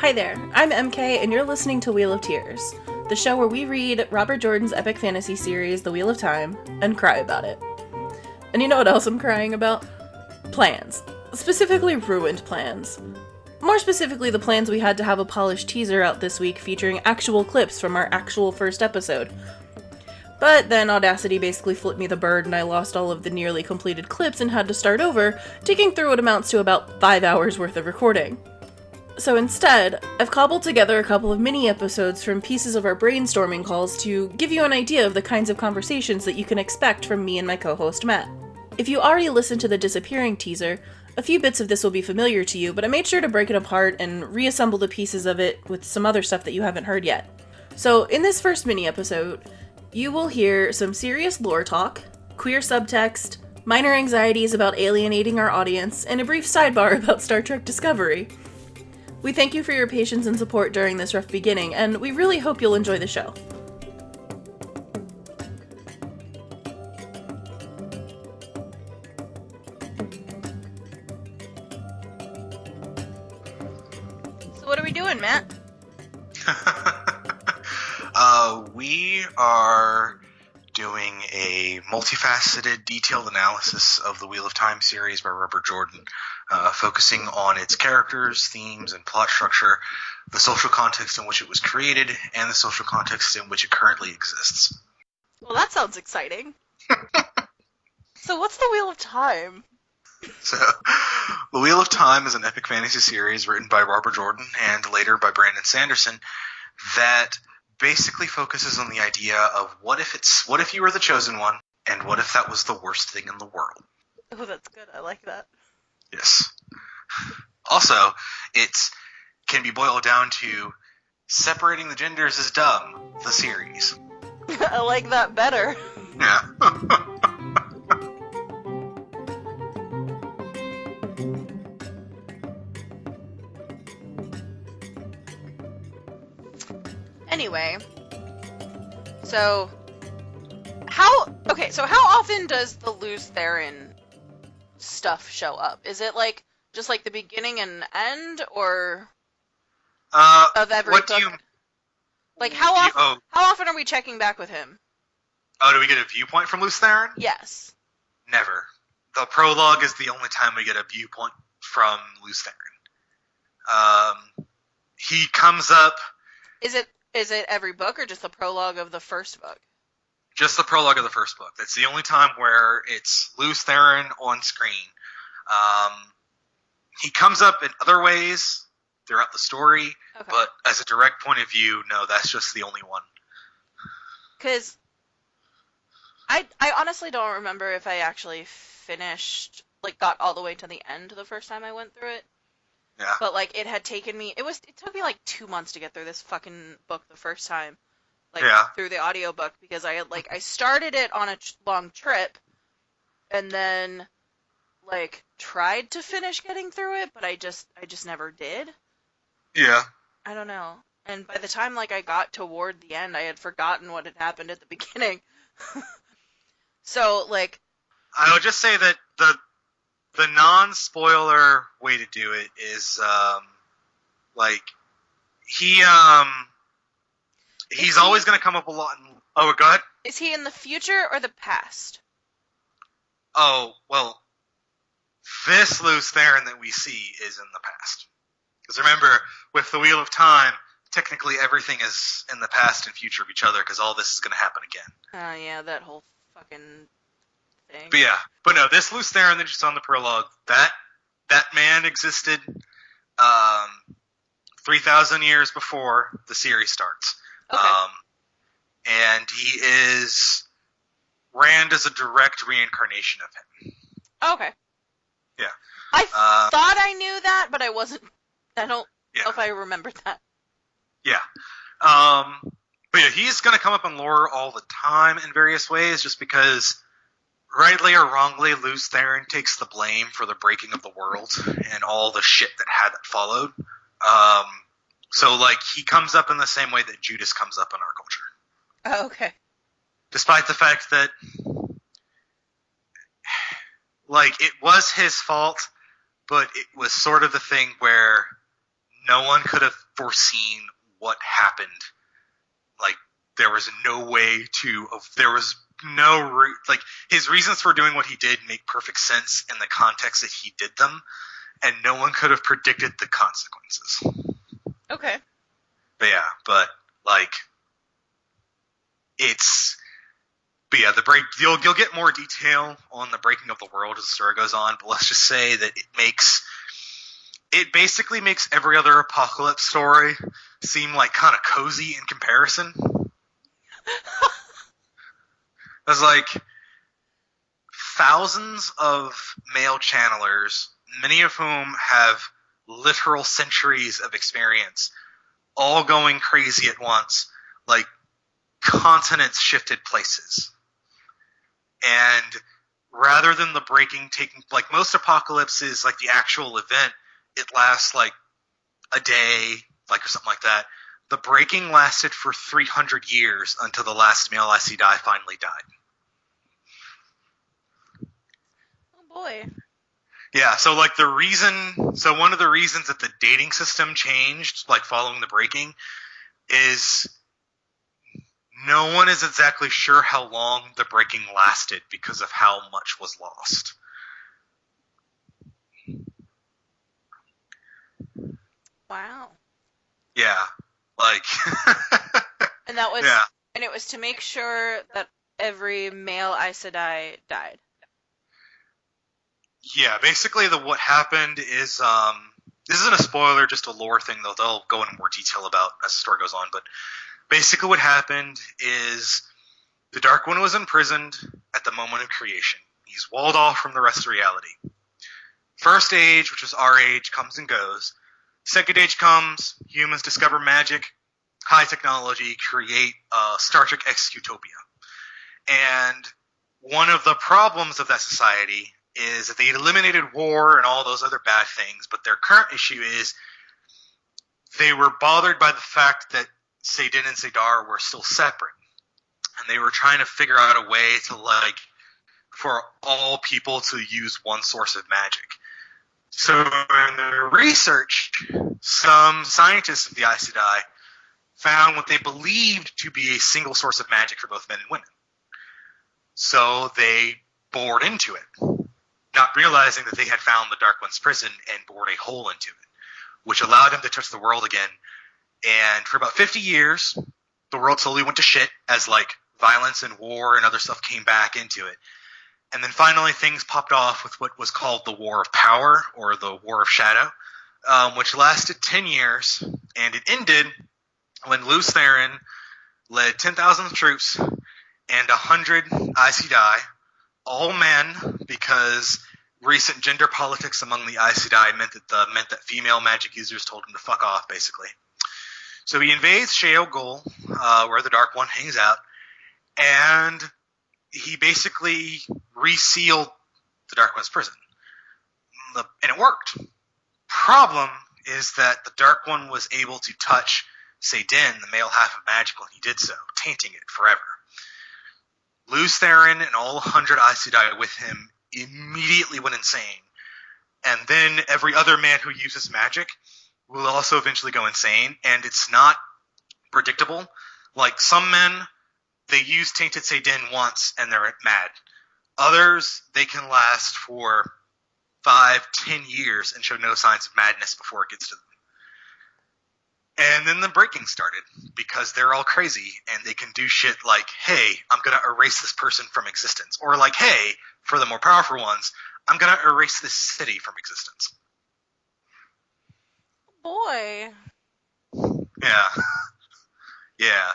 Hi there, I'm MK, and you're listening to Wheel of Tears, the show where we read Robert Jordan's epic fantasy series, The Wheel of Time, and cry about it. And you know what else I'm crying about? Plans. Specifically ruined plans. More specifically, the plans we had to have a polished teaser out this week featuring actual clips from our actual first episode. But then Audacity basically flipped me the bird and I lost all of the nearly completed clips and had to start over, digging through what amounts to about 5 hours worth of recording. So instead, I've cobbled together a couple of mini-episodes from pieces of our brainstorming calls to give you an idea of the kinds of conversations that you can expect from me and my co-host Matt. If you already listened to the Disappearing teaser, a few bits of this will be familiar to you, but I made sure to break it apart and reassemble the pieces of it with some other stuff that you haven't heard yet. So in this first mini-episode, you will hear some serious lore talk, queer subtext, minor anxieties about alienating our audience, and a brief sidebar about Star Trek Discovery. We thank you for your patience and support during this rough beginning, and we really hope you'll enjoy the show. So what are we doing, Matt? We are doing a multifaceted, detailed analysis of the Wheel of Time series by Robert Jordan, focusing on its characters, themes, and plot structure, the social context in which it was created, and the social context in which it currently exists. Well, that sounds exciting. So what's the Wheel of Time? So, The Wheel of Time is an epic fantasy series written by Robert Jordan and later by Brandon Sanderson that basically focuses on the idea of what if you were the chosen one, and what if that was the worst thing in the world. Oh, that's good. I like that. Yes. Also, it can be boiled down to separating the genders is dumb, the series. I like that better. Yeah. Anyway, so how often does the Lews Therin stuff show up? Is it just like the beginning and end, or of every what book? do you... Like how often are we checking back with him? Oh, do we get a viewpoint from Lews Therin? Yes. Never. The prologue is the only time we get a viewpoint from Lews Therin. He comes up... Is it every book, or just the prologue of the first book? Just the prologue of the first book. That's the only time where it's Lews Therin on screen. He comes up in other ways throughout the story, okay. But as a direct point of view, no, that's just the only one. Because I honestly don't remember if I actually finished, got all the way to the end the first time I went through it. Yeah. But, it had taken me... It took me, 2 months to get through this fucking book the first time. Through the audiobook, because I started it on a long trip, and then, tried to finish getting through it, but I just never did. Yeah. I don't know. And by the time, I got toward the end, I had forgotten what had happened at the beginning. So, I would just say that the non-spoiler way to do it is, he's always going to come up a lot. Oh, go ahead. Is he in the future or the past? Oh, well, this Lews Therin that we see is in the past. Because remember, with the Wheel of Time, technically everything is in the past and future of each other, because all this is going to happen again. Oh, yeah, that whole fucking thing. But yeah, this Lews Therin that you saw in the prologue, that man existed 3,000 years before the series starts. Okay. And he is Rand is a direct reincarnation of him. Okay. Yeah. I thought I knew that, but I don't know if I remembered that. Yeah. But yeah, he's going to come up in lore all the time in various ways, just because, rightly or wrongly, Lews Therin takes the blame for the breaking of the world and all the shit that followed. So, he comes up in the same way that Judas comes up in our culture. Oh, okay. Despite the fact that, it was his fault, but it was sort of the thing where no one could have foreseen what happened. Like, there was no way to, his reasons for doing what he did make perfect sense in the context that he did them, and no one could have predicted the consequences. Okay. But yeah, you'll get more detail on the breaking of the world as the story goes on, but let's just say that it basically makes every other apocalypse story seem like kind of cozy in comparison. There's like thousands of male channelers, many of whom have literal centuries of experience, all going crazy at once, like continents shifted places. And rather than the breaking taking, like most apocalypses, like the actual event, it lasts like a day, like or something like that. The breaking lasted for 300 years until the last male Aes Sedai finally died. Oh boy. Yeah, so one of the reasons that the dating system changed, like following the breaking, is no one is exactly sure how long the breaking lasted because of how much was lost. Wow. Yeah, like. And that was, yeah. And it was to make sure that every male Aes Sedai died. Yeah, basically what happened is, this isn't a spoiler, just a lore thing, though they'll go into more detail about as the story goes on, but basically what happened is the Dark One was imprisoned at the moment of creation. He's walled off from the rest of reality. First age, which was our age, comes and goes. Second age comes, humans discover magic, high technology, create Star Trek X-Utopia. And one of the problems of that society is that they had eliminated war and all those other bad things, but their current issue is they were bothered by the fact that Saidin and Saidar were still separate. And they were trying to figure out a way to, for all people to use one source of magic. So in their research, some scientists of the Aes Sedai found what they believed to be a single source of magic for both men and women. So they bored into it, not realizing that they had found the Dark One's prison and bored a hole into it, which allowed them to touch the world again. And for about 50 years, the world slowly went to shit as violence and war and other stuff came back into it. And then finally things popped off with what was called the War of Power, or the War of Shadow, which lasted 10 years, and it ended when Lews Therin led 10,000 troops and 100 Aes Sedai, all men, because recent gender politics among the Aes Sedai meant that female magic users told him to fuck off, basically. So he invades Sheo Gul, where the Dark One hangs out, and he basically resealed the Dark One's prison. And it worked. Problem is that the Dark One was able to touch Saidin, the male half of magic, when he did so, tainting it forever. Lews Therin and all 100 Aes Sedai with him immediately went insane. And then every other man who uses magic will also eventually go insane, and it's not predictable. Some men, they use Tainted Saidin once and they're mad. Others, they can last for 5-10 years and show no signs of madness before it gets to them. And then the breaking started, because they're all crazy, and they can do shit like, hey, I'm going to erase this person from existence. Or hey, for the more powerful ones, I'm going to erase this city from existence. Boy. Yeah. Yeah.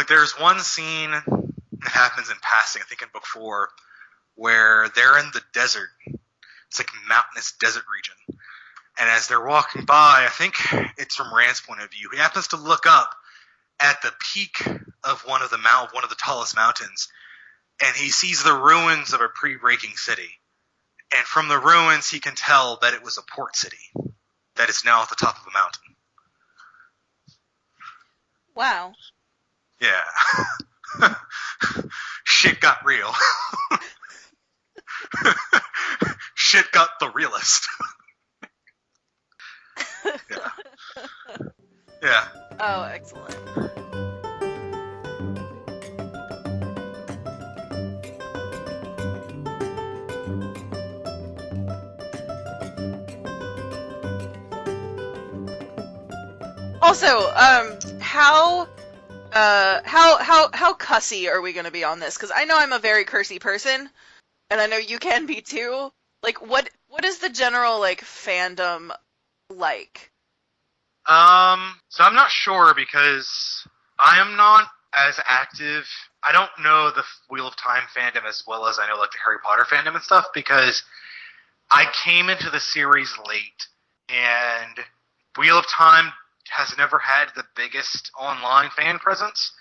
There's one scene that happens in passing, I think in book 4, where they're in the desert. It's mountainous desert region. And as they're walking by, I think it's from Rand's point of view, he happens to look up at the peak of one of the tallest mountains, and he sees the ruins of a pre-breaking city. And from the ruins, he can tell that it was a port city that is now at the top of a mountain. Wow. Yeah. Shit got real. Shit got the realest. Yeah. Yeah. Oh, excellent. Also, how cussy are we gonna be on this? Because I know I'm a very cursy person, and I know you can be too. Like, what is the general like fandom like? So I'm not sure because I am not as active. I don't know the Wheel of Time fandom as well as I know like the Harry Potter fandom and stuff because I came into the series late and Wheel of Time has never had the biggest online fan presence.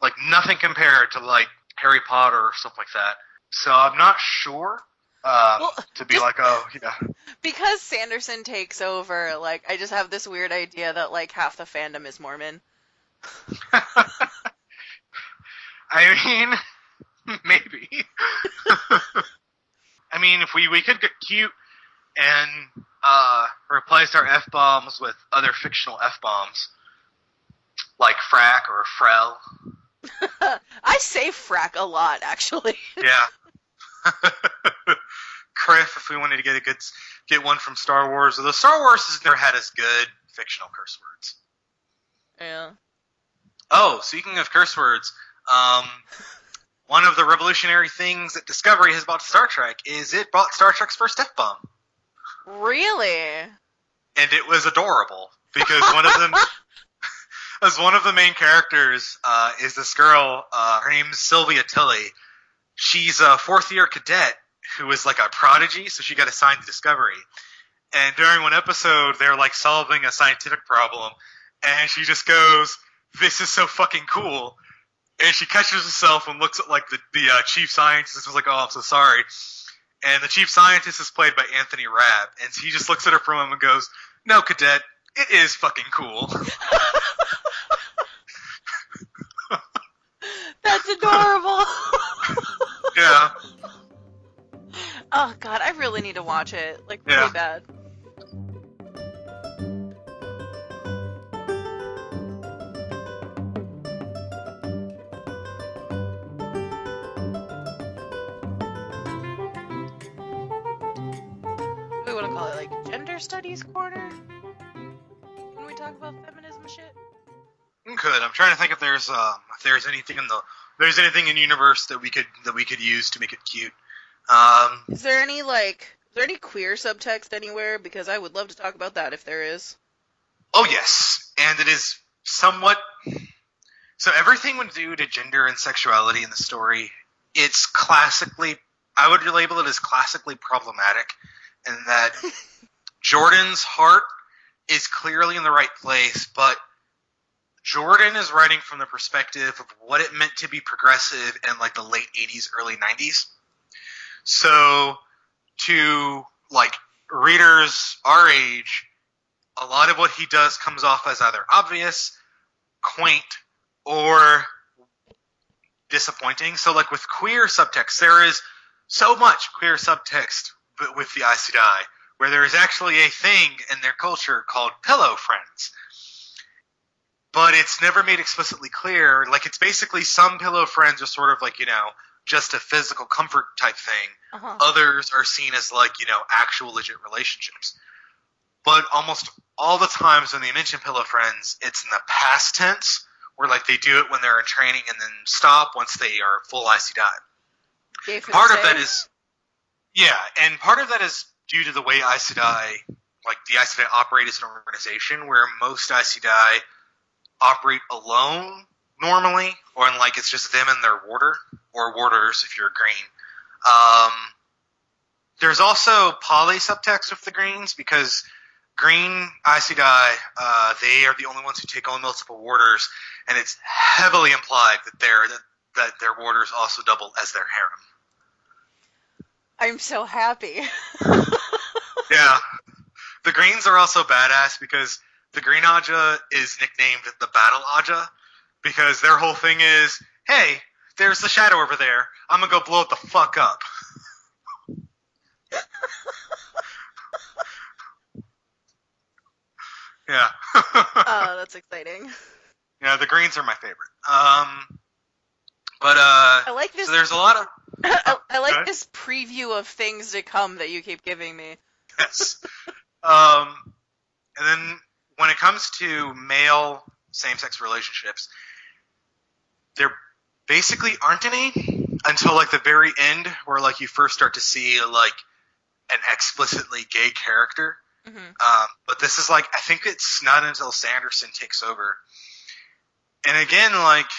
Like nothing compared to like Harry Potter or stuff like that. So I'm not sure Well, to be just- like, oh yeah. Because Sanderson takes over, like, I just have this weird idea that like half the fandom is Mormon. I mean, maybe. I mean, if we could get cute and replace our F-bombs with other fictional F-bombs, like frack or frel. I say frack a lot, actually. Yeah. Criff, if we wanted to get one from Star Wars. Although Star Wars has never had as good fictional curse words. Yeah. Oh, speaking of curse words, one of the revolutionary things that Discovery has brought to Star Trek is it brought Star Trek's first F-bomb. Really? And it was adorable because one of them, as one of the main characters, is this girl. Her name's Sylvia Tilly. She's a fourth-year cadet who is like a prodigy, so she got assigned to Discovery. And during one episode, they're like solving a scientific problem, and she just goes, "This is so fucking cool." And she catches herself and looks at like the chief scientist and was like, "Oh, I'm so sorry." And the chief scientist is played by Anthony Rabb, and he just looks at her for a moment and goes, "No, cadet, it is fucking cool." That's adorable. Yeah. Oh god, I really need to watch it. Like, really Yeah. bad. What do we want to call it? Like, gender studies corner? When we talk about feminism shit? Good. I'm trying to think if there's anything in universe that we could use to make it cute. Is there any queer subtext anywhere? Because I would love to talk about that if there is. Oh yes, and it is somewhat. So everything would do to gender and sexuality in the story, it's classically. I would label it as classically problematic, in that Jordan's heart is clearly in the right place, but Jordan is writing from the perspective of what it meant to be progressive in like the late 80s, early 90s. So to like readers our age, a lot of what he does comes off as either obvious, quaint, or disappointing. So like with queer subtext, there is so much queer subtext with the Aes Sedai, where there is actually a thing in their culture called pillow friends. But it's never made explicitly clear. Like, it's basically some pillow friends are sort of like, just a physical comfort type thing. Uh-huh. Others are seen as like, actual legit relationships. But almost all the times when they mention pillow friends, it's in the past tense, where like they do it when they're in training and then stop once they are full Aes Sedai. Gay for Part the of that sake? is, yeah, and part of that is due to the way Aes Sedai, like the Aes Sedai operate as an organization, where most Aes Sedai operate alone normally, or in like it's just them and their warder, or warders if you're green. There's also poly subtext with the greens, because green Aes Sedai, they are the only ones who take on multiple warders, and it's heavily implied that their warders also double as their harem. I'm so happy. Yeah. The Greens are also badass because the Green Aja is nicknamed the Battle Aja because their whole thing is, hey, there's the shadow over there. I'm going to go blow it the fuck up. Yeah. Oh, that's exciting. Yeah, the greens are my favorite. But I like this. so there's a lot of I like okay. this preview of things to come that you keep giving me. yes. And then when it comes to male same-sex relationships, there basically aren't any until like the very end, where like you first start to see like an explicitly gay character. Mm-hmm. But this is like, I think it's not until Sanderson takes over. And again, like,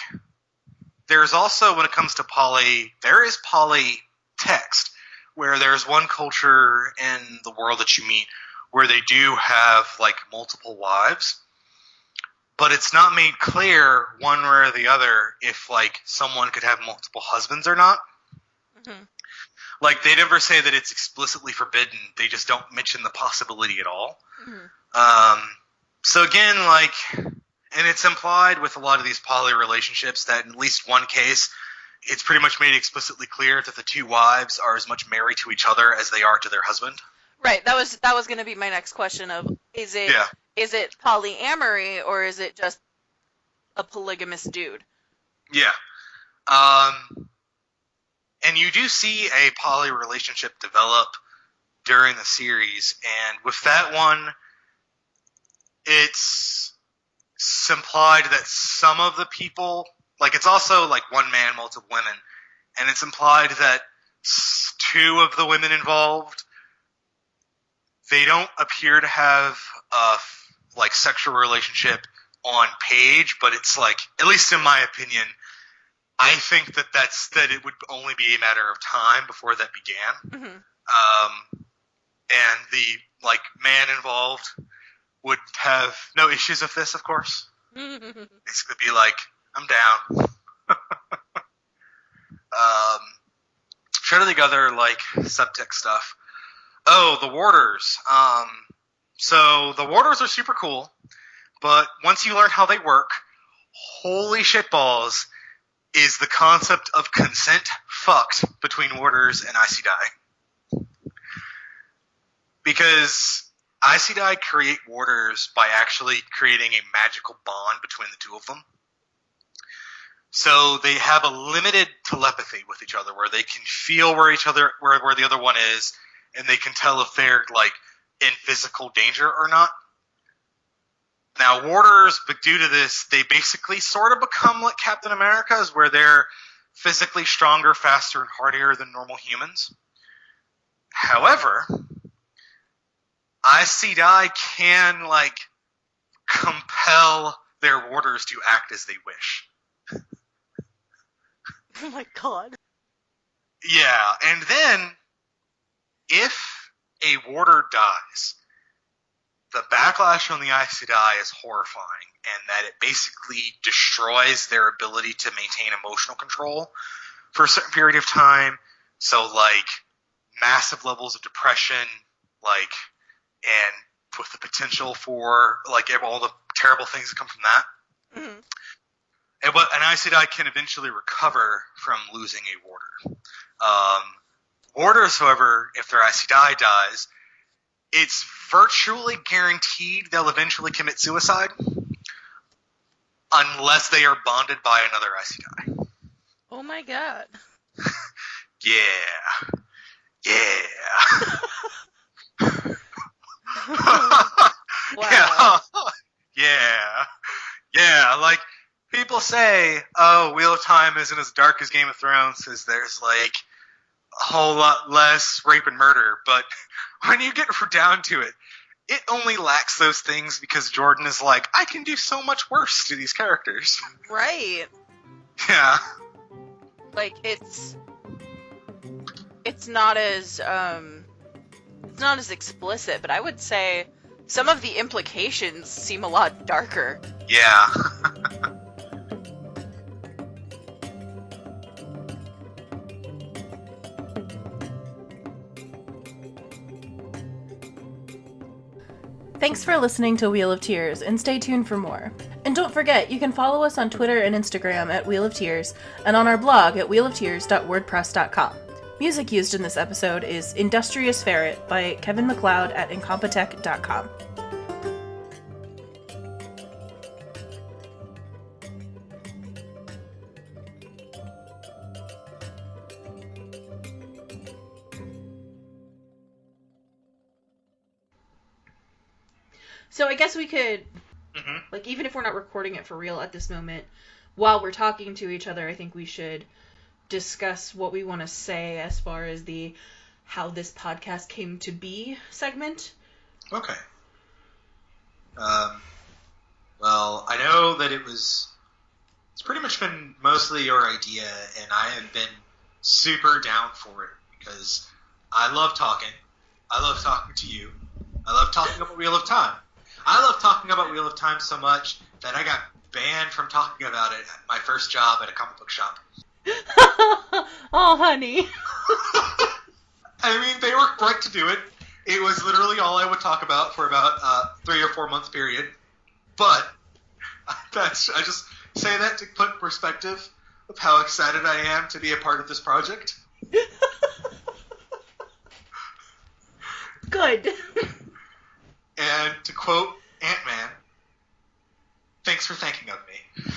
there's also, when it comes to poly, there is poly text, where there's one culture in the world that you meet where they do have like multiple wives, but it's not made clear one way or the other if like someone could have multiple husbands or not. Mm-hmm. Like, they never say that it's explicitly forbidden. They just don't mention the possibility at all. Mm-hmm. So again, like, and it's implied with a lot of these poly relationships that in at least one case, it's pretty much made explicitly clear that the two wives are as much married to each other as they are to their husband. Right. That was going to be my next question. Of is it polyamory, or is it just a polygamous dude? Yeah. And you do see a poly relationship develop during the series, and with that one, it's implied that some of the people, like, it's also like one man, multiple women, and it's implied that two of the women involved, they don't appear to have a like sexual relationship on page, but it's like, at least in my opinion, I think that it would only be a matter of time before that began. Mm-hmm. And the like man involved would have no issues with this, of course. Basically be like, I'm down. Try to think other like subtext stuff. Oh, the warders. So the warders are super cool, but once you learn how they work, holy shitballs, is the concept of consent fucked between warders and Aes Sedai. Because Aes Sedai create warders by actually creating a magical bond between the two of them. So they have a limited telepathy with each other, where they can feel where the other one is, and they can tell if they're like in physical danger or not. Now, warders, but due to this, they basically sort of become like Captain America's, where they're physically stronger, faster, and hardier than normal humans. However, Aes Sedai can like compel their warders to act as they wish. Oh my god. Yeah, and then if a warder dies, the backlash on the Aes Sedai is horrifying, and that it basically destroys their ability to maintain emotional control for a certain period of time. So, like, massive levels of depression, like, and with the potential for, like, all the terrible things that come from that. Mm-hmm. And an Aes Sedai can eventually recover from losing a warder. Warders, however, if their Aes Sedai dies, it's virtually guaranteed they'll eventually commit suicide unless they are bonded by another Aes Sedai. Oh my god. Yeah. Wow. Yeah, like, people say, oh, Wheel of Time isn't as dark as Game of Thrones because there's, like, a whole lot less rape and murder, but when you get down to it, it only lacks those things because Jordan is like, I can do so much worse to these characters. Right. Yeah. Like, it's not as explicit, but I would say some of the implications seem a lot darker. Yeah. Thanks for listening to Wheel of Tears, and stay tuned for more. And don't forget, you can follow us on Twitter and Instagram at Wheel of Tears, and on our blog at wheeloftears.wordpress.com. Music used in this episode is Industrious Ferret by Kevin MacLeod at incompetech.com. So I guess we could, Mm-hmm. like, even if we're not recording it for real at this moment, while we're talking to each other, I think we should discuss what we want to say as far as the how this podcast came to be segment. Okay. Well, I know that it's pretty much been mostly your idea, and I have been super down for it because I love talking. I love talking to you. I love talking about Wheel of Time. I love talking about Wheel of Time so much that I got banned from talking about it at my first job at a comic book shop. Oh, honey. I mean, they were right to do it. It was literally all I would talk about for about 3 or 4 month period. But I just say that to put in perspective of how excited I am to be a part of this project. Good. And to quote Ant-Man, thanks for thinking of me.